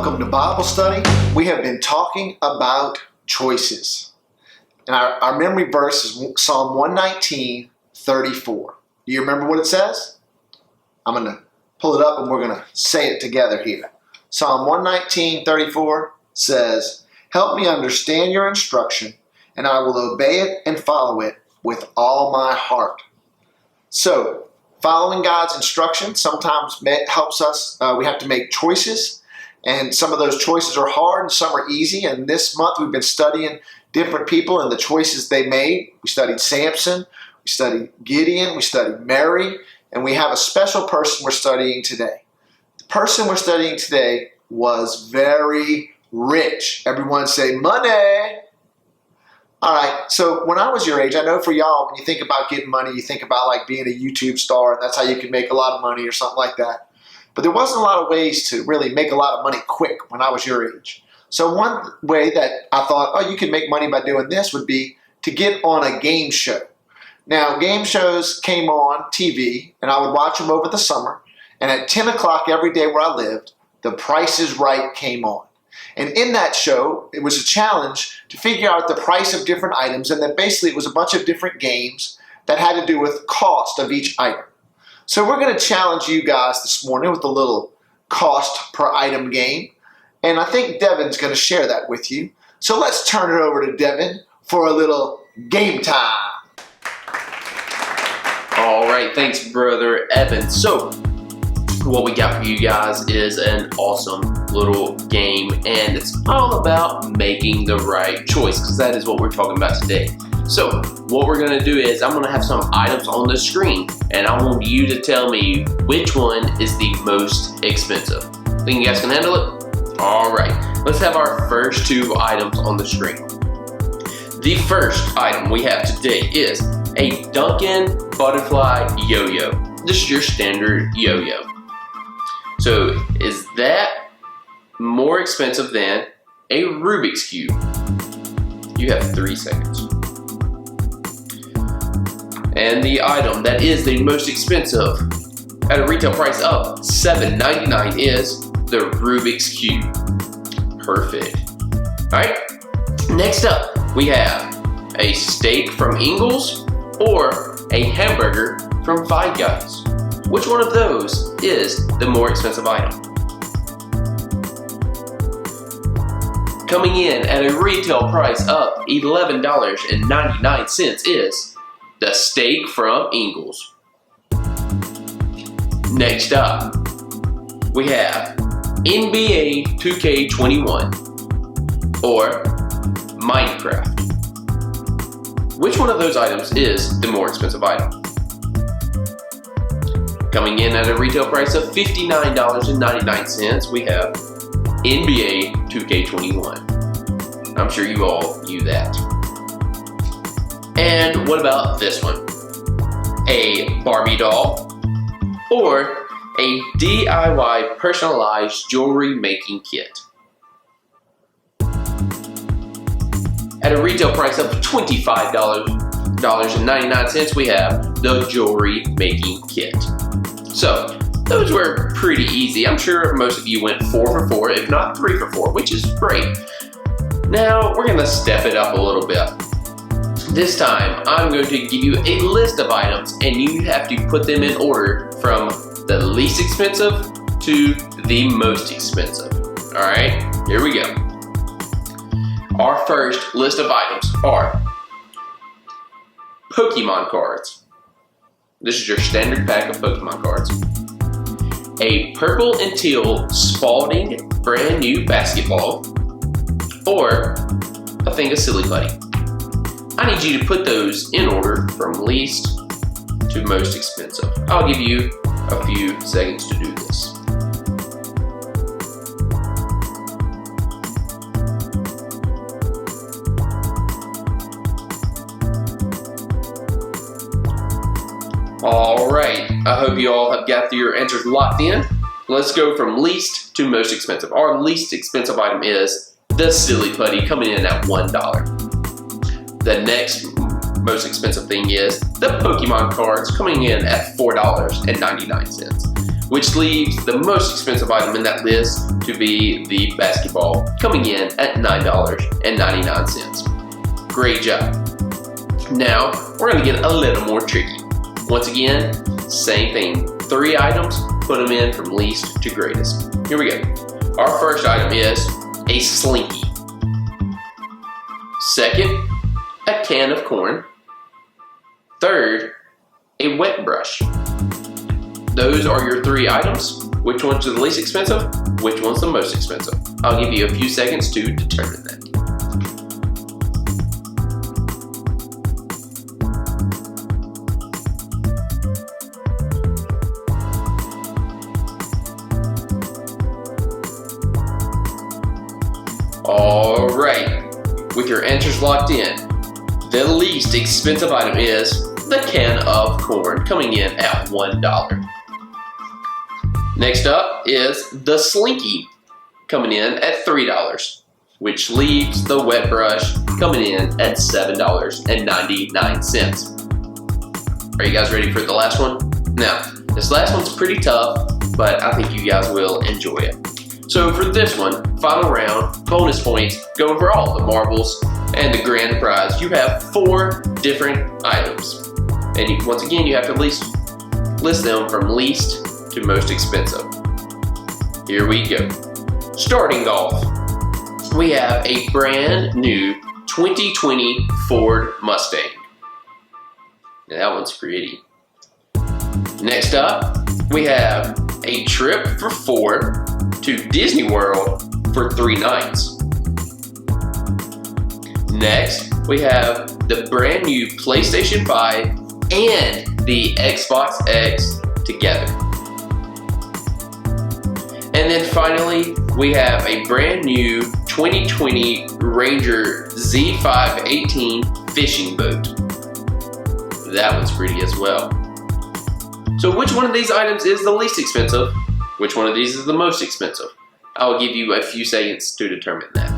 Welcome to Bible study. We have been talking about choices. And our memory verse is Psalm 119:34. Do you remember what it says? I'm going to pull it up and we're going to say it together here. Psalm 119:34 says, "Help me understand your instruction, and I will obey it and follow it with all my heart." So, following God's instruction sometimes helps us. We have to make choices, and some of those choices are hard and some are easy. And this month we've been studying different people and the choices they made. We studied Samson, we studied Gideon, we studied Mary, and we have a special person we're studying today. The person we're studying today was very rich. Everyone say money. All right, so when I was your age, I know for y'all, when you think about getting money, you think about like being a YouTube star, and that's how you can make a lot of money or something like that. But there wasn't a lot of ways to really make a lot of money quick when I was your age. So one way that I thought, oh, you can make money by doing this would be to get on a game show. Now, game shows came on TV, and I would watch them over the summer. And at 10 o'clock every day where I lived, The Price is Right came on. And in that show, it was a challenge to figure out the price of different items, and then basically it was a bunch of different games that had to do with cost of each item. So we're going to challenge you guys this morning with a little cost per item game, and I think Devin's going to share that with you. So let's turn it over to Devin for a little game time. All right, thanks, Brother Evan. So what we got for you guys is an awesome little game, and it's all about making the right choice, because that is what we're talking about today. So what we're going to do is I'm going to have some items on the screen, and I want you to tell me which one is the most expensive. Think you guys can handle it? All right, let's have our first two items on the screen. The first item we have today is a Duncan Butterfly Yo-Yo. This is your standard yo-yo. So is that more expensive than a Rubik's Cube? You have 3 seconds. And the item that is the most expensive at a retail price of $7.99 is the Rubik's Cube. Perfect. All right, next up we have a steak from Ingles or a hamburger from Five Guys. Which one of those is the more expensive item? Coming in at a retail price of $11.99 is the steak from Ingles. Next up, we have NBA 2K21 or Minecraft. Which one of those items is the more expensive item? Coming in at a retail price of $59.99, we have NBA 2K21. I'm sure you all knew that. And what about this one? A Barbie doll or a DIY personalized jewelry making kit? At a retail price of $25.99, we have the jewelry making kit. So those were pretty easy. I'm sure most of you went 4 for 4, if not 3 for 4, which is great. Now we're going to step it up a little bit. This time I'm going to give you a list of items, and you have to put them in order from the least expensive to the most expensive. All right, here we go. Our first list of items are Pokemon cards. This is your standard pack of Pokemon cards. A purple and teal Spalding brand new basketball, or a thing of Silly Putty. I need you to put those in order from least to most expensive. I'll give you a few seconds to do this. All right, I hope you all have got your answers locked in. Let's go from least to most expensive. Our least expensive item is the Silly Putty, coming in at $1. The next most expensive thing is the Pokemon cards, coming in at $4.99, which leaves the most expensive item in that list to be the basketball, coming in at $9.99. Great job. Now, we're going to get a little more tricky. Once again, same thing. 3 items, put them in from least to greatest. Here we go. Our first item is a Slinky. Second, a can of corn. Third, a wet brush. Those are your 3 items. Which one's the least expensive? Which one's the most expensive? I'll give you a few seconds to determine that. Alright, with your answers locked in, the least expensive item is the can of corn, coming in at $1. Next up is the Slinky, coming in at $3, which leaves the wet brush coming in at $7.99. Are you guys ready for the last one? Now, this last one's pretty tough, but I think you guys will enjoy it. So for this one, final round, bonus points, going for all the marbles and the grand prize. You have 4 different items. And once again, you have to list them from least to most expensive. Here we go. Starting off, we have a brand new 2020 Ford Mustang. Now that one's pretty. Next up, we have a trip for 4 to Disney World for 3 nights. Next, we have the brand new PlayStation 5 and the Xbox X together. And then finally, we have a brand new 2020 Ranger Z518 fishing boat. That one's pretty as well. So which one of these items is the least expensive? Which one of these is the most expensive? I'll give you a few seconds to determine that.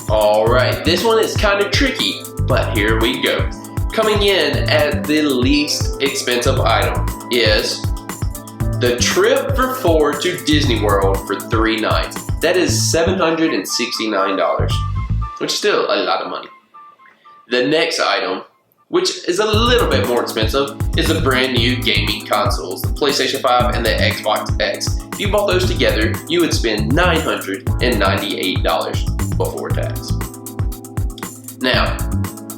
Alright, this one is kind of tricky, but here we go. Coming in at the least expensive item is the trip for 4 to Disney World for 3 nights. That is $769, which is still a lot of money. The next item, which is a little bit more expensive, is the brand new gaming consoles, the PlayStation 5 and the Xbox X. If you bought those together, you would spend $998 before tax. Now,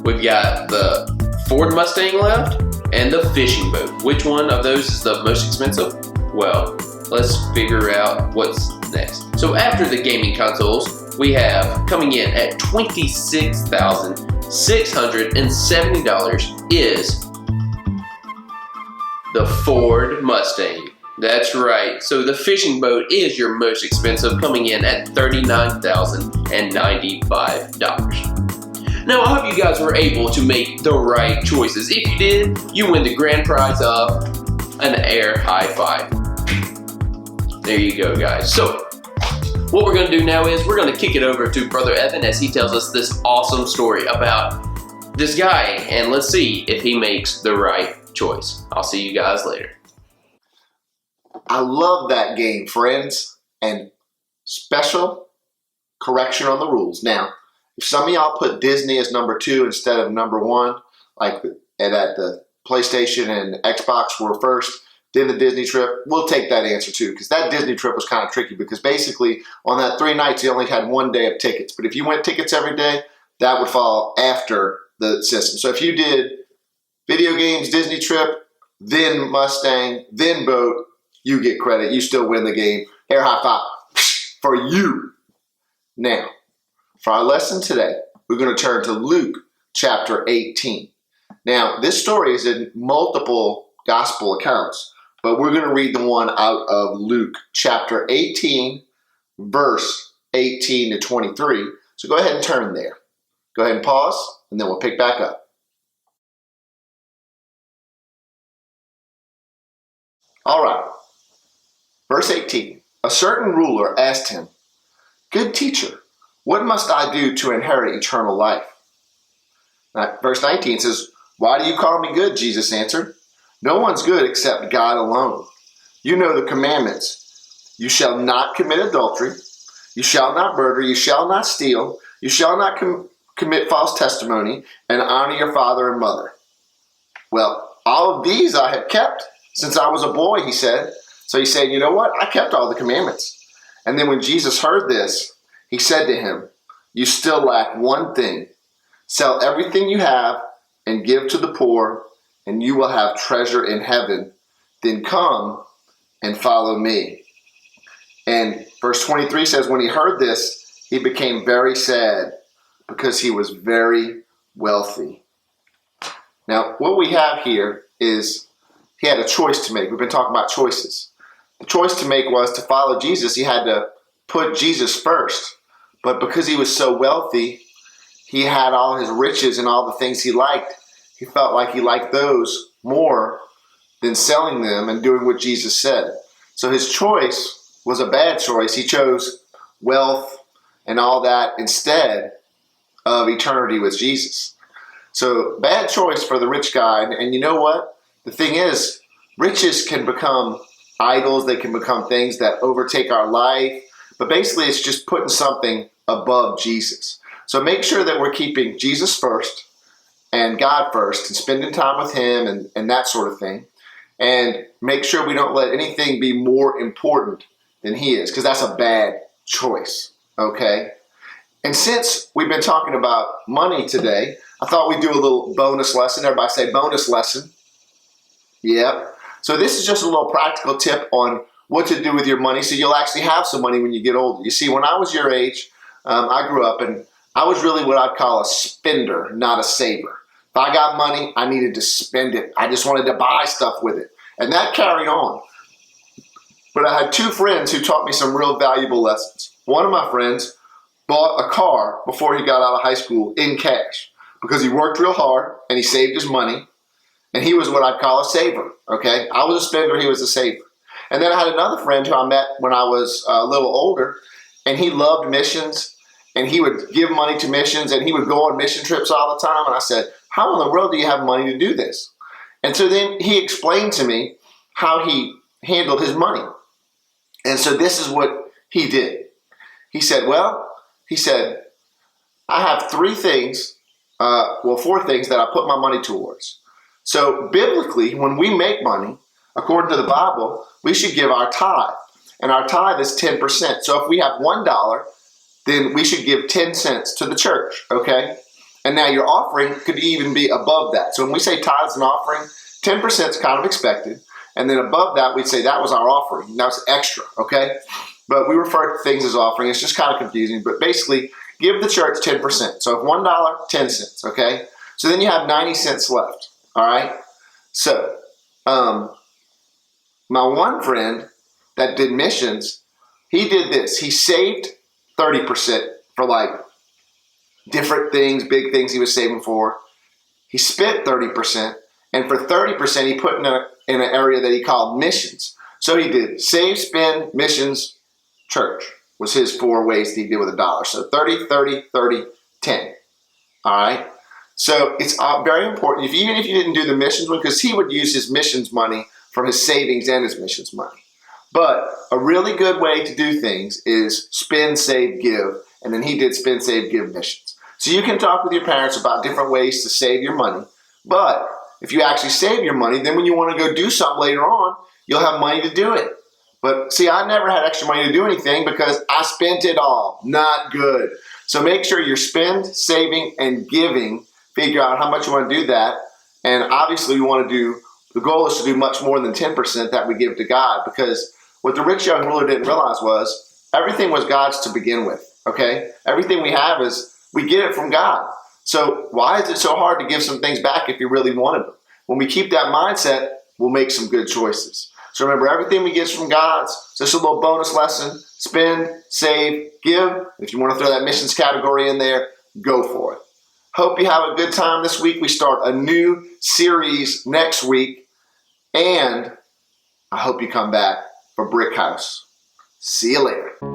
we've got the Ford Mustang left and the fishing boat. Which one of those is the most expensive? Well, let's figure out what's next. So after the gaming consoles, we have coming in at $26,670 is the Ford Mustang. That's right. So the fishing boat is your most expensive, coming in at $39,095. Now, I hope you guys were able to make the right choices. If you did, you win the grand prize of an air high five. There you go, guys. So, what we're going to do now is we're going to kick it over to Brother Evan as he tells us this awesome story about this guy, and let's see if he makes the right choice. I'll see you guys later. I love that game, friends. And special correction on the rules. Now, if some of y'all put Disney as number 2 instead of number 1, like that the PlayStation and Xbox were first, then the Disney trip, we'll take that answer too, because that Disney trip was kind of tricky because basically on that 3 nights, you only had 1 day of tickets. But if you went tickets every day, that would fall after the system. So if you did video games, Disney trip, then Mustang, then boat, you get credit. You still win the game. Air high five for you. Now, for our lesson today, we're going to turn to Luke chapter 18. Now, this story is in multiple gospel accounts, but we're going to read the one out of Luke chapter 18, verse 18 to 23. So go ahead and turn there. Go ahead and pause, and then we'll pick back up. All right. Verse 18. A certain ruler asked him, "Good teacher, what must I do to inherit eternal life?" Now, verse 19 says, "Why do you call me good?" Jesus answered. "No one's good except God alone. You know the commandments. You shall not commit adultery. You shall not murder. You shall not steal. You shall not commit false testimony, and honor your father and mother." Well, all of these I have kept since I was a boy, he said. So he said, you know what? I kept all the commandments. And then when Jesus heard this, he said to him, "You still lack one thing. Sell everything you have and give to the poor, and you will have treasure in heaven. Then come and follow me." And verse 23 says, when he heard this, he became very sad because he was very wealthy. Now, what we have here is he had a choice to make. We've been talking about choices. The choice to make was to follow Jesus. He had to put Jesus first. But because he was so wealthy, he had all his riches and all the things he liked. He felt like he liked those more than selling them and doing what Jesus said. So his choice was a bad choice. He chose wealth and all that instead of eternity with Jesus. So bad choice for the rich guy. And you know what? The thing is, riches can become idols. They can become things that overtake our life. But basically, it's just putting something above Jesus. So make sure that we're keeping Jesus first and God first and spending time with him and that sort of thing. And make sure we don't let anything be more important than he is, because that's a bad choice, okay? And since we've been talking about money today, I thought we'd do a little bonus lesson. Everybody say bonus lesson. Yep. So this is just a little practical tip on what to do with your money so you'll actually have some money when you get older. You see, when I was your age, I grew up and I was really what I'd call a spender, not a saver. If I got money, I needed to spend it. I just wanted to buy stuff with it. And that carried on. But I had two friends who taught me some real valuable lessons. One of my friends bought a car before he got out of high school in cash because he worked real hard and he saved his money. And he was what I'd call a saver, okay? I was a spender, he was a saver. And then I had another friend who I met when I was a little older, and he loved missions, and he would give money to missions, and he would go on mission trips all the time. And I said, how in the world do you have money to do this? And so then he explained to me how he handled his money. And so this is what he did. He said, I have four things that I put my money towards. So biblically, when we make money, according to the Bible, we should give our tithe. And our tithe is 10%. So if we have $1, then we should give 10 cents to the church, okay? And now your offering could even be above that. So when we say tithes and offering, 10% is kind of expected. And then above that, we'd say that was our offering. Now it's extra, okay? But we refer to things as offering. It's just kind of confusing. But basically, give the church 10%. So if $1, 10 cents, okay? So then you have 90 cents left. All right. So, my one friend that did missions, he did this. He saved 30% for like different things, big things he was saving for. He spent 30%, and for 30%, he put in an area that he called missions. So he did save, spend, missions, church was his 4 ways that he did with $1. So 30, 30, 30, 10. All right. So it's very important, even if you didn't do the missions one, because he would use his missions money from his savings and his missions money. But a really good way to do things is spend, save, give. And then he did spend, save, give missions. So you can talk with your parents about different ways to save your money. But if you actually save your money, then when you want to go do something later on, you'll have money to do it. But see, I never had extra money to do anything because I spent it all. Not good. So make sure you're spend, saving, and giving. Figure out how much you want to do that. And obviously the goal is to do much more than 10% that we give to God, because what the rich young ruler didn't realize was everything was God's to begin with, okay? Everything we have we get it from God. So why is it so hard to give some things back if you really wanted them? When we keep that mindset, we'll make some good choices. So remember, everything we get is from God's. So just a little bonus lesson: spend, save, give. If you want to throw that missions category in there, go for it. Hope you have a good time this week. We start a new series next week. And I hope you come back for Brick House. See you later.